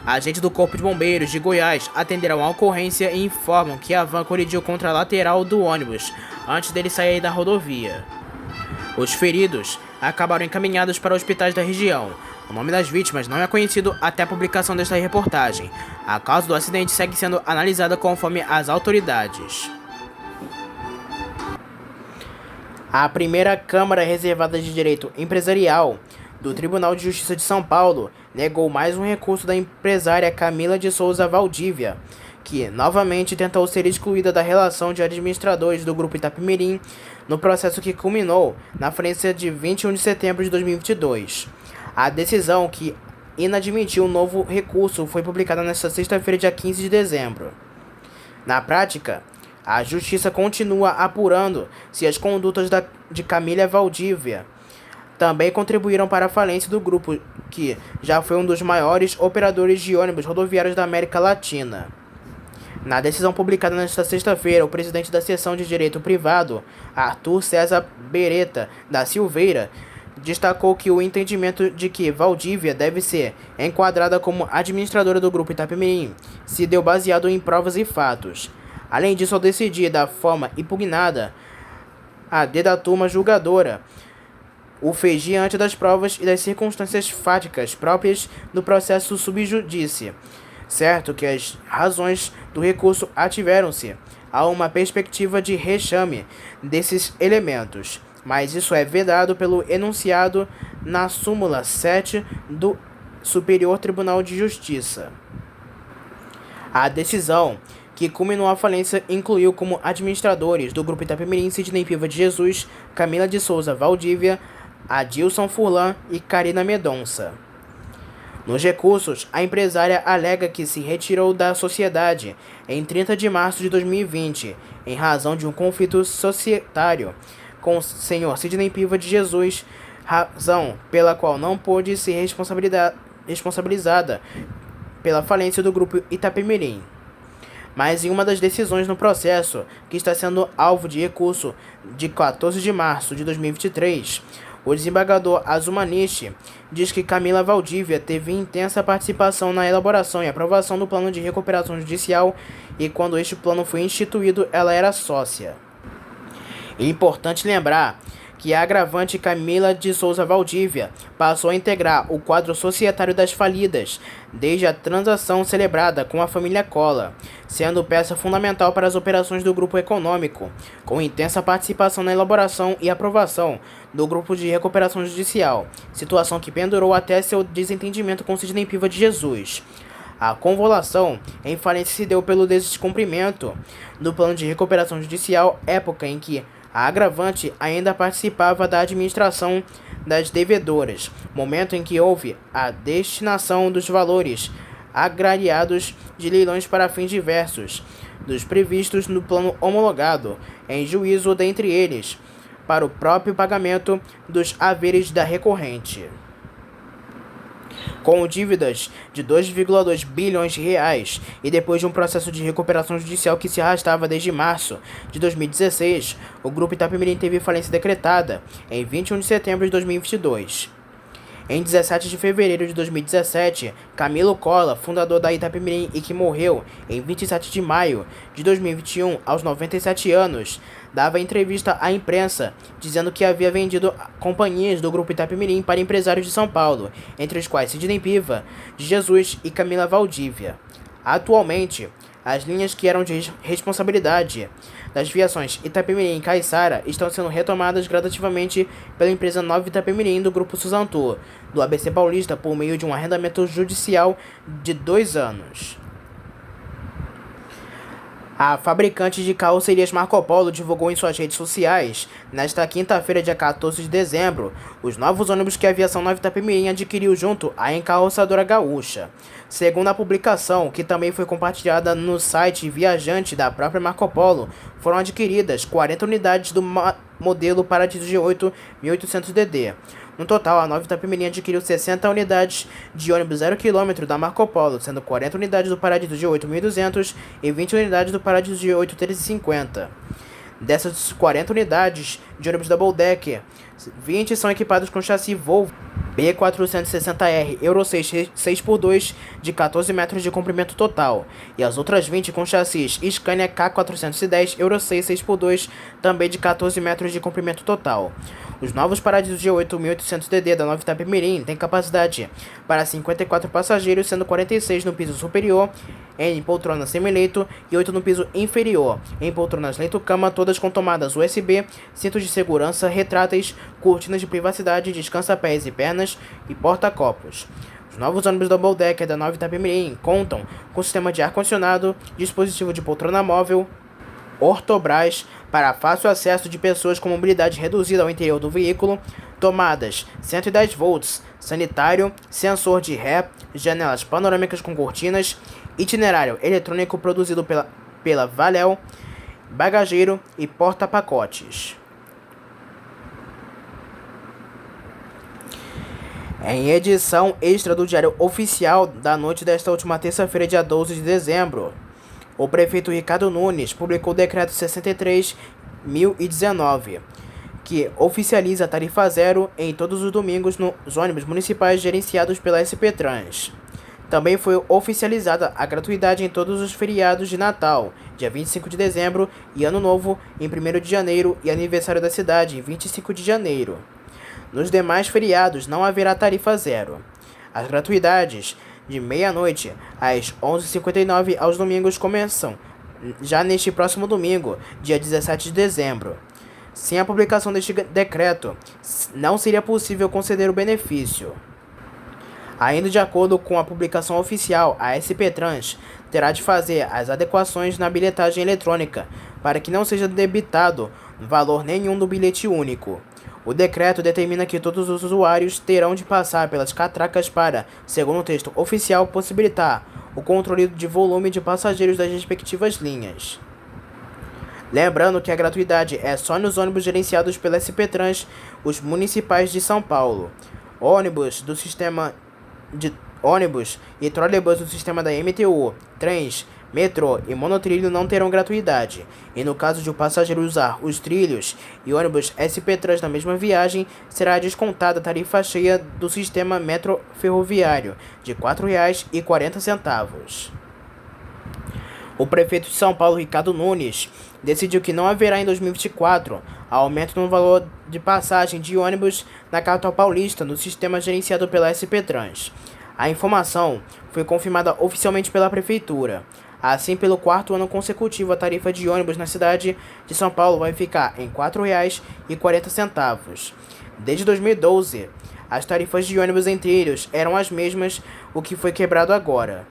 Agentes do Corpo de Bombeiros de Goiás atenderam a ocorrência e informam que a van colidiu contra a lateral do ônibus antes dele sair da rodovia. Os feridos acabaram encaminhados para hospitais da região. O nome das vítimas não é conhecido até a publicação desta reportagem. A causa do acidente segue sendo analisada conforme as autoridades. A primeira Câmara Reservada de Direito Empresarial do Tribunal de Justiça de São Paulo negou mais um recurso da empresária Camila de Souza Valdívia, que novamente tentou ser excluída da relação de administradores do Grupo Itapemirim no processo que culminou na falência de 21 de setembro de 2022. A decisão que inadmitiu um novo recurso foi publicada nesta sexta-feira, dia 15 de dezembro. Na prática, a Justiça continua apurando se as condutas de Camila Valdívia também contribuíram para a falência do grupo, que já foi um dos maiores operadores de ônibus rodoviários da América Latina. Na decisão publicada nesta sexta-feira, o presidente da Seção de Direito Privado, Arthur César Beretta da Silveira, destacou que o entendimento de que Valdívia deve ser enquadrada como administradora do Grupo Itapemirim se deu baseado em provas e fatos. Além disso, ao decidir da forma impugnada, a da turma julgadora o fez diante das provas e das circunstâncias fáticas próprias do processo subjudice, certo que as razões do recurso ativeram-se a uma perspectiva de rechame desses elementos, mas isso é vedado pelo enunciado na súmula 7 do Superior Tribunal de Justiça. A decisão que culminou a falência incluiu como administradores do Grupo Itapemirim Sidney Piva de Jesus, Camila de Souza Valdívia, Adilson Furlan e Karina Medonça. Nos recursos, a empresária alega que se retirou da sociedade em 30 de março de 2020, em razão de um conflito societário com o senhor Sidney Piva de Jesus, razão pela qual não pôde ser responsabilizada pela falência do Grupo Itapemirim. Mas em uma das decisões no processo, que está sendo alvo de recurso de 14 de março de 2023, o desembargador Azumanishi diz que Camila Valdívia teve intensa participação na elaboração e aprovação do plano de recuperação judicial e quando este plano foi instituído, ela era sócia. É importante lembrar que a agravante Camila de Souza Valdívia passou a integrar o quadro societário das falidas desde a transação celebrada com a família Cola, sendo peça fundamental para as operações do grupo econômico, com intensa participação na elaboração e aprovação do grupo de recuperação judicial, situação que pendurou até seu desentendimento com Sidney Piva de Jesus. A convolução em falência se deu pelo descumprimento do plano de recuperação judicial, época em que a agravante ainda participava da administração das devedoras, momento em que houve a destinação dos valores agrariados de leilões para fins diversos, dos previstos no plano homologado, em juízo dentre eles, para o próprio pagamento dos haveres da recorrente. Com dívidas de 2,2 bilhões de reais e depois de um processo de recuperação judicial que se arrastava desde março de 2016, o Grupo Itapemirim teve falência decretada em 21 de setembro de 2022. Em 17 de fevereiro de 2017, Camilo Cola, fundador da Itapemirim e que morreu em 27 de maio de 2021, aos 97 anos, dava entrevista à imprensa dizendo que havia vendido companhias do grupo Itapemirim para empresários de São Paulo, entre os quais Sidney Piva de Jesus e Camila Valdívia. Atualmente, as linhas que eram de responsabilidade das viações Itapemirim e Caiçara estão sendo retomadas gradativamente pela empresa Nova Itapemirim do Grupo Suzantur, do ABC Paulista, por meio de um arrendamento judicial de 2 anos. A fabricante de carrocerias Marco Polo divulgou em suas redes sociais, nesta quinta-feira, dia 14 de dezembro, os novos ônibus que a Aviação Nova Itapemirim adquiriu junto à encarroçadora gaúcha. Segundo a publicação, que também foi compartilhada no site viajante da própria Marco Polo, foram adquiridas 40 unidades do modelo Paradiso G8 1800DD. No total, a Nova Itapemirim adquiriu 60 unidades de ônibus 0 km da Marco Polo, sendo 40 unidades do Paradiso G8 1200 e 20 unidades do Paradiso G8 1350. Dessas 40 unidades de ônibus Double Decker, 20 são equipados com chassi Volvo B460R Euro 6 6x2 de 14 metros de comprimento total, e as outras 20 com chassis Scania K410 Euro 6 6x2 também de 14 metros de comprimento total. Os novos Paradiso G8 1800DD da Nova Itapemirim têm capacidade para 54 passageiros, sendo 46 no piso superior, em poltrona semileito, e 8 no piso inferior, em poltronas leito-cama, todas com tomadas USB, cintos de segurança retráteis, cortinas de privacidade, descansa-pés e pernas e porta-copos. Os novos ônibus Double Decker da Nova Itapemirim contam com sistema de ar-condicionado, dispositivo de poltrona móvel, ortobras para fácil acesso de pessoas com mobilidade reduzida ao interior do veículo, tomadas 110 volts, sanitário, sensor de ré, janelas panorâmicas com cortinas, itinerário eletrônico produzido pela Valeo, bagageiro e porta-pacotes. Em edição extra do Diário Oficial da noite desta última terça-feira, dia 12 de dezembro, o prefeito Ricardo Nunes publicou o decreto 63.019, que oficializa a tarifa zero em todos os domingos nos ônibus municipais gerenciados pela SP Trans. Também foi oficializada a gratuidade em todos os feriados de Natal, dia 25 de dezembro, e Ano Novo, em 1º de janeiro, e aniversário da cidade, em 25 de janeiro. Nos demais feriados não haverá tarifa zero. As gratuidades de meia-noite às 11h59 aos domingos começam já neste próximo domingo, dia 17 de dezembro. Sem a publicação deste decreto, não seria possível conceder o benefício. Ainda de acordo com a publicação oficial, a SP Trans terá de fazer as adequações na bilhetagem eletrônica para que não seja debitado valor nenhum do bilhete único. O decreto determina que todos os usuários terão de passar pelas catracas para, segundo o texto oficial, possibilitar o controle de volume de passageiros das respectivas linhas. Lembrando que a gratuidade é só nos ônibus gerenciados pela SP Trans, os municipais de São Paulo. Ônibus do sistema de ônibus e trolebus do sistema da MTU, trens, metrô e monotrilho não terão gratuidade, e no caso de o passageiro usar os trilhos e ônibus SP Trans na mesma viagem, será descontada a tarifa cheia do sistema metro ferroviário, de R$ 4,40. O prefeito de São Paulo, Ricardo Nunes, decidiu que não haverá em 2024 aumento no valor de passagem de ônibus na capital paulista no sistema gerenciado pela SP Trans. A informação foi confirmada oficialmente pela prefeitura. Assim, pelo 4º ano consecutivo, a tarifa de ônibus na cidade de São Paulo vai ficar em R$ 4,40. Desde 2012, as tarifas de ônibus em trilhos eram as mesmas, o que foi quebrado agora.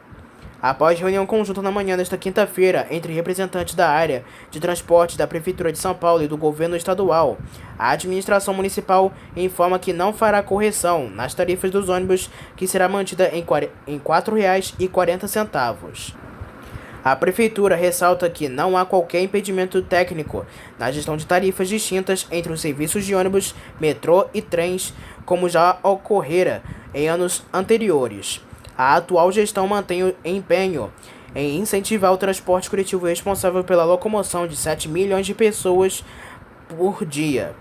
Após reunião conjunta na manhã desta quinta-feira entre representantes da área de transporte da Prefeitura de São Paulo e do governo estadual, a administração municipal informa que não fará correção nas tarifas dos ônibus, que será mantida em R$ 4,40. A Prefeitura ressalta que não há qualquer impedimento técnico na gestão de tarifas distintas entre os serviços de ônibus, metrô e trens, como já ocorrera em anos anteriores. A atual gestão mantém o empenho em incentivar o transporte coletivo responsável pela locomoção de 7 milhões de pessoas por dia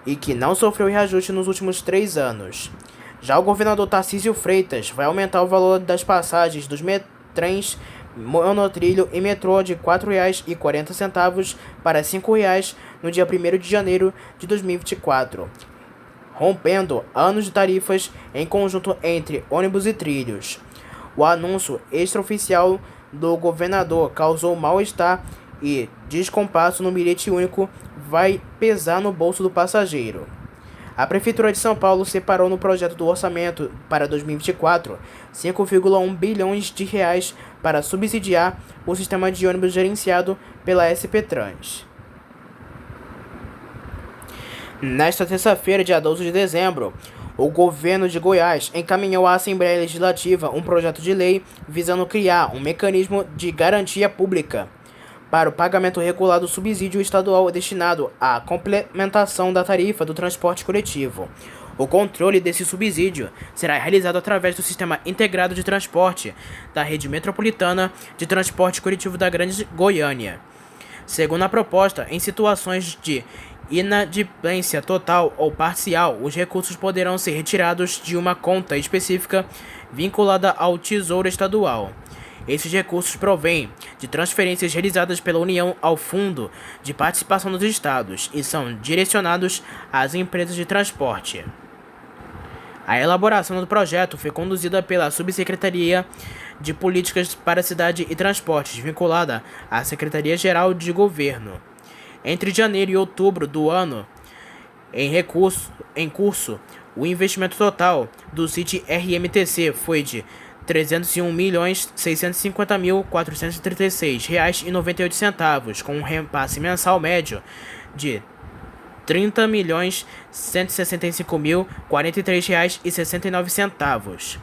e que não sofreu reajuste nos últimos 3 anos. Já o governador Tarcísio Freitas vai aumentar o valor das passagens dos trens monotrilho e metrô de R$ 4,40 para R$ 5 no dia 1º de janeiro de 2024, rompendo anos de tarifas em conjunto entre ônibus e trilhos. O anúncio extraoficial do governador causou mal-estar e descompasso no bilhete único vai pesar no bolso do passageiro. A Prefeitura de São Paulo separou no projeto do orçamento para 2024 R$ 5,1 bilhões para subsidiar o sistema de ônibus gerenciado pela SP Trans. Nesta terça-feira, dia 12 de dezembro, o governo de Goiás encaminhou à Assembleia Legislativa um projeto de lei visando criar um mecanismo de garantia pública para o pagamento regular do subsídio estadual destinado à complementação da tarifa do transporte coletivo. O controle desse subsídio será realizado através do Sistema Integrado de Transporte da Rede Metropolitana de Transporte Coletivo da Grande Goiânia. Segundo a proposta, em situações de inadimplência total ou parcial, os recursos poderão ser retirados de uma conta específica vinculada ao Tesouro Estadual. Esses recursos provêm de transferências realizadas pela União ao Fundo de Participação dos Estados e são direcionados às empresas de transporte. A elaboração do projeto foi conduzida pela Subsecretaria de Políticas para a Cidade e Transportes, vinculada à Secretaria-Geral de Governo. Entre janeiro e outubro do ano em curso, o investimento total do CIT RMTC foi de R$ 301.650.436,98, com um repasse mensal médio de R$ 30.165.043,69.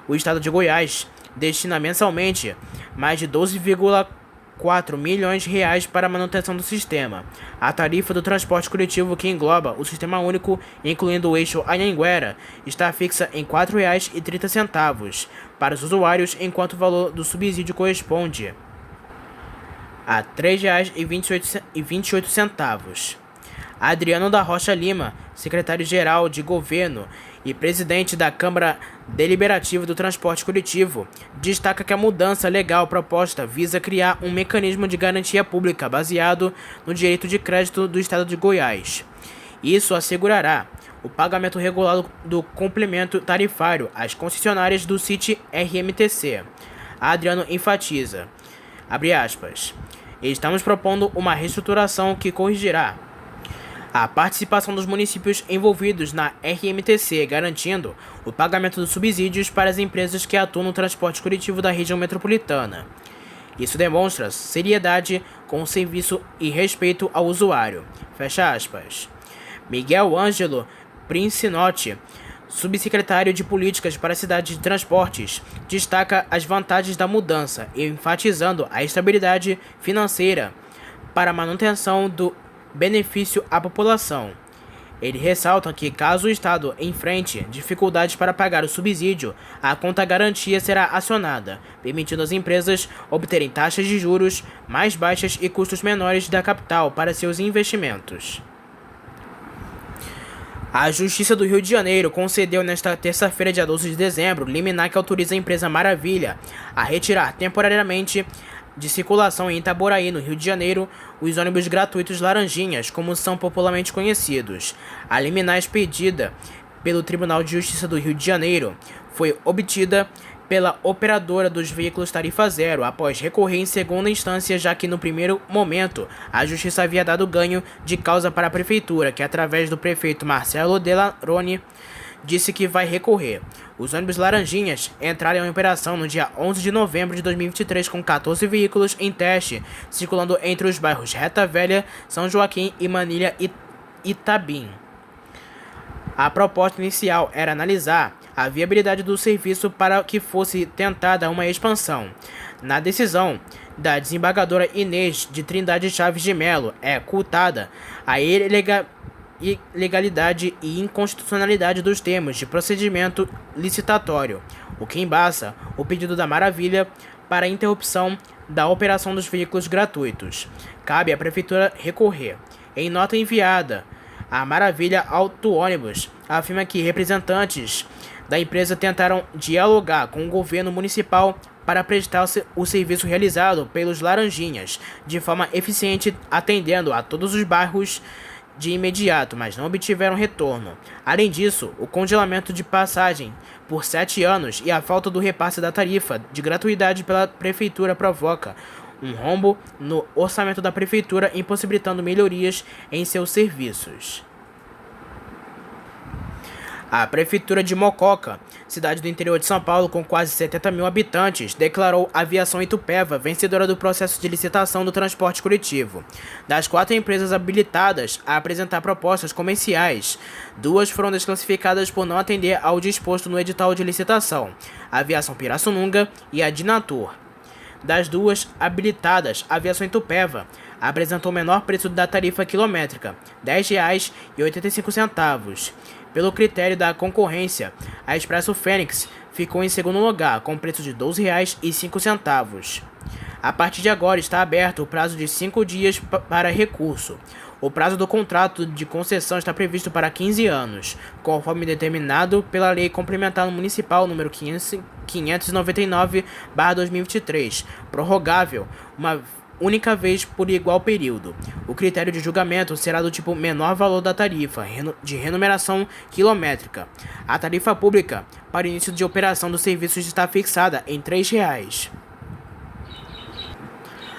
O estado de Goiás destina mensalmente mais de R$ 12,4 milhões para a manutenção do sistema. A tarifa do transporte coletivo, que engloba o Sistema Único, incluindo o eixo Anhanguera, está fixa em R$ 4,30 para os usuários, enquanto o valor do subsídio corresponde a R$ 3,28. Adriano da Rocha Lima, secretário-geral de Governo e presidente da Câmara Deliberativa do Transporte Coletivo, destaca que a mudança legal proposta visa criar um mecanismo de garantia pública baseado no direito de crédito do Estado de Goiás. Isso assegurará o pagamento regular do complemento tarifário às concessionárias do CIT RMTC. Adriano enfatiza, abre aspas, estamos propondo uma reestruturação que corrigirá a participação dos municípios envolvidos na RMTC, garantindo o pagamento dos subsídios para as empresas que atuam no transporte coletivo da região metropolitana. Isso demonstra seriedade com o serviço e respeito ao usuário. Fecha aspas. Miguel Ângelo Princinotti, subsecretário de Políticas para a Cidade de Transportes, destaca as vantagens da mudança, enfatizando a estabilidade financeira para a manutenção do benefício à população. Ele ressalta que, caso o Estado enfrente dificuldades para pagar o subsídio, a conta garantia será acionada, permitindo às empresas obterem taxas de juros mais baixas e custos menores da capital para seus investimentos. A Justiça do Rio de Janeiro concedeu nesta terça-feira, dia 12 de dezembro, liminar que autoriza a empresa Maravilha a retirar temporariamente de circulação em Itaboraí, no Rio de Janeiro, os ônibus gratuitos Laranjinhas, como são popularmente conhecidos. A liminar expedida pelo Tribunal de Justiça do Rio de Janeiro foi obtida pela operadora dos veículos tarifa zero, após recorrer em segunda instância, já que no primeiro momento a Justiça havia dado ganho de causa para a Prefeitura, que através do prefeito Marcelo Delarone disse que vai recorrer. Os ônibus Laranjinhas entraram em operação no dia 11 de novembro de 2023 com 14 veículos em teste, circulando entre os bairros Reta Velha, São Joaquim e Manilha Itabim. A proposta inicial era analisar a viabilidade do serviço para que fosse tentada uma expansão. Na decisão da desembargadora Inês de Trindade Chaves de Melo, é cultada a ilegalidade e inconstitucionalidade dos termos de procedimento licitatório, o que embaça o pedido da Maravilha para a interrupção da operação dos veículos gratuitos. Cabe à Prefeitura recorrer. Em nota enviada A Maravilha Auto Ônibus afirma que representantes da empresa tentaram dialogar com o governo municipal para prestar o serviço realizado pelos Laranjinhas de forma eficiente, atendendo a todos os bairros de imediato, mas não obtiveram retorno. Além disso, o congelamento de passagem por 7 anos e a falta do repasse da tarifa de gratuidade pela prefeitura provoca um rombo no orçamento da prefeitura, impossibilitando melhorias em seus serviços. A Prefeitura de Mococa, cidade do interior de São Paulo com quase 70 mil habitantes, declarou a Aviação Itupeva vencedora do processo de licitação do transporte coletivo. Das 4 empresas habilitadas a apresentar propostas comerciais, 2 foram desclassificadas por não atender ao disposto no edital de licitação: a Aviação Pirassununga e a Dinatur. Das 2 habilitadas, a Aviação Itupeva apresentou o menor preço da tarifa quilométrica, R$ 10,85. Pelo critério da concorrência, a Expresso Fênix ficou em segundo lugar, com preço de R$ 12,05. A partir de agora está aberto o prazo de 5 dias para recurso. O prazo do contrato de concessão está previsto para 15 anos, conforme determinado pela Lei Complementar Municipal nº 599/2023, prorrogável uma única vez por igual período. O critério de julgamento será do tipo menor valor da tarifa de remuneração quilométrica. A tarifa pública para início de operação dos serviços está fixada em R$ 3.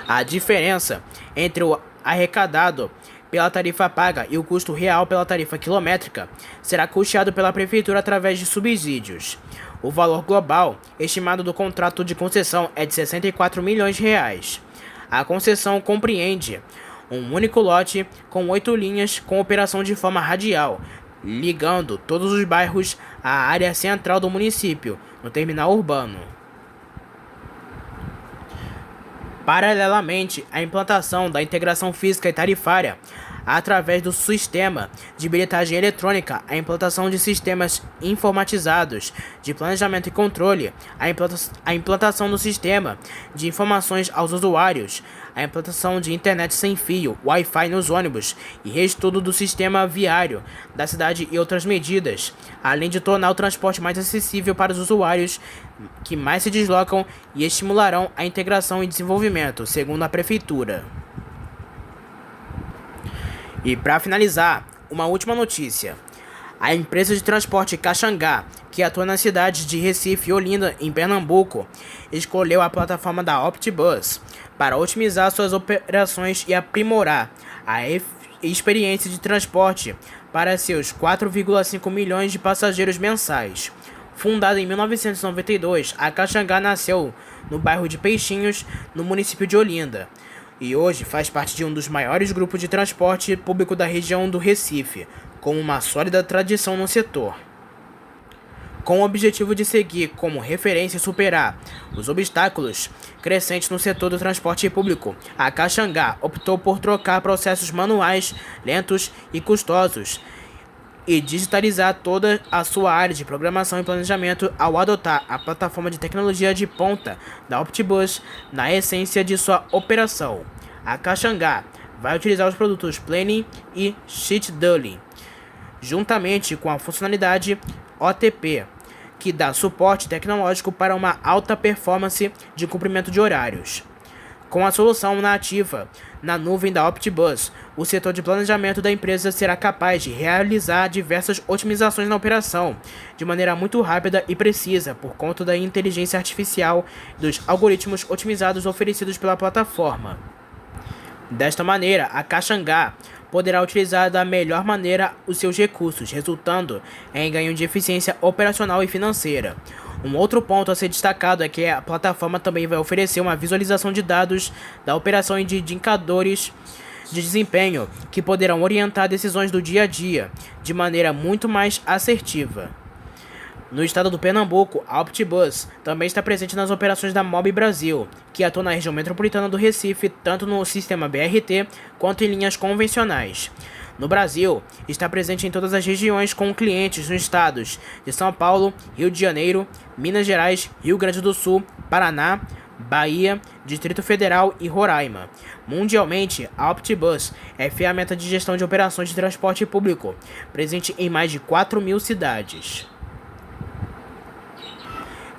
A diferença entre o arrecadado pela tarifa paga e o custo real pela tarifa quilométrica será custeado pela prefeitura através de subsídios. O valor global estimado do contrato de concessão é de R$ 64 milhões. A concessão compreende um único lote com 8 linhas com operação de forma radial, ligando todos os bairros à área central do município, no terminal urbano. Paralelamente à implantação da integração física e tarifária, através do sistema de bilhetagem eletrônica, a implantação de sistemas informatizados de planejamento e controle, a implantação do sistema de informações aos usuários, a implantação de internet sem fio, Wi-Fi nos ônibus e reestudo do sistema viário da cidade e outras medidas, além de tornar o transporte mais acessível para os usuários que mais se deslocam e estimularão a integração e desenvolvimento, segundo a Prefeitura. E para finalizar, uma última notícia. A empresa de transporte Caxangá, que atua nas cidades de Recife e Olinda, em Pernambuco, escolheu a plataforma da Optibus para otimizar suas operações e aprimorar a experiência de transporte para seus 4,5 milhões de passageiros mensais. Fundada em 1992, a Caxangá nasceu no bairro de Peixinhos, no município de Olinda, e hoje faz parte de um dos maiores grupos de transporte público da região do Recife, com uma sólida tradição no setor. Com o objetivo de seguir como referência e superar os obstáculos crescentes no setor do transporte público, a Caxangá optou por trocar processos manuais, lentos e custosos e digitalizar toda a sua área de programação e planejamento ao adotar a plataforma de tecnologia de ponta da Optibus na essência de sua operação. A Caxangá vai utilizar os produtos Planning e Scheduling, juntamente com a funcionalidade OTP, que dá suporte tecnológico para uma alta performance de cumprimento de horários. Com a solução nativa na nuvem da Optibus, o setor de planejamento da empresa será capaz de realizar diversas otimizações na operação de maneira muito rápida e precisa por conta da inteligência artificial e dos algoritmos otimizados oferecidos pela plataforma. Desta maneira, a Caxangá poderá utilizar da melhor maneira os seus recursos, resultando em ganho de eficiência operacional e financeira. Um outro ponto a ser destacado é que a plataforma também vai oferecer uma visualização de dados da operação e de indicadores de desempenho que poderão orientar decisões do dia a dia de maneira muito mais assertiva. No estado do Pernambuco, a Optibus também está presente nas operações da MOB Brasil, que atua na região metropolitana do Recife, tanto no sistema BRT quanto em linhas convencionais. No Brasil, está presente em todas as regiões com clientes nos estados de São Paulo, Rio de Janeiro, Minas Gerais, Rio Grande do Sul, Paraná, Bahia, Distrito Federal e Roraima. Mundialmente, a Optibus é ferramenta de gestão de operações de transporte público, presente em mais de 4.000 cidades.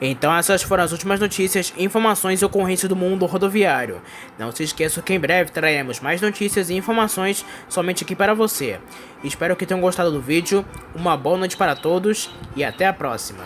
Então essas foram as últimas notícias, informações e ocorrências do mundo rodoviário. Não se esqueça que em breve traremos mais notícias e informações somente aqui para você. Espero que tenham gostado do vídeo, uma boa noite para todos e até a próxima.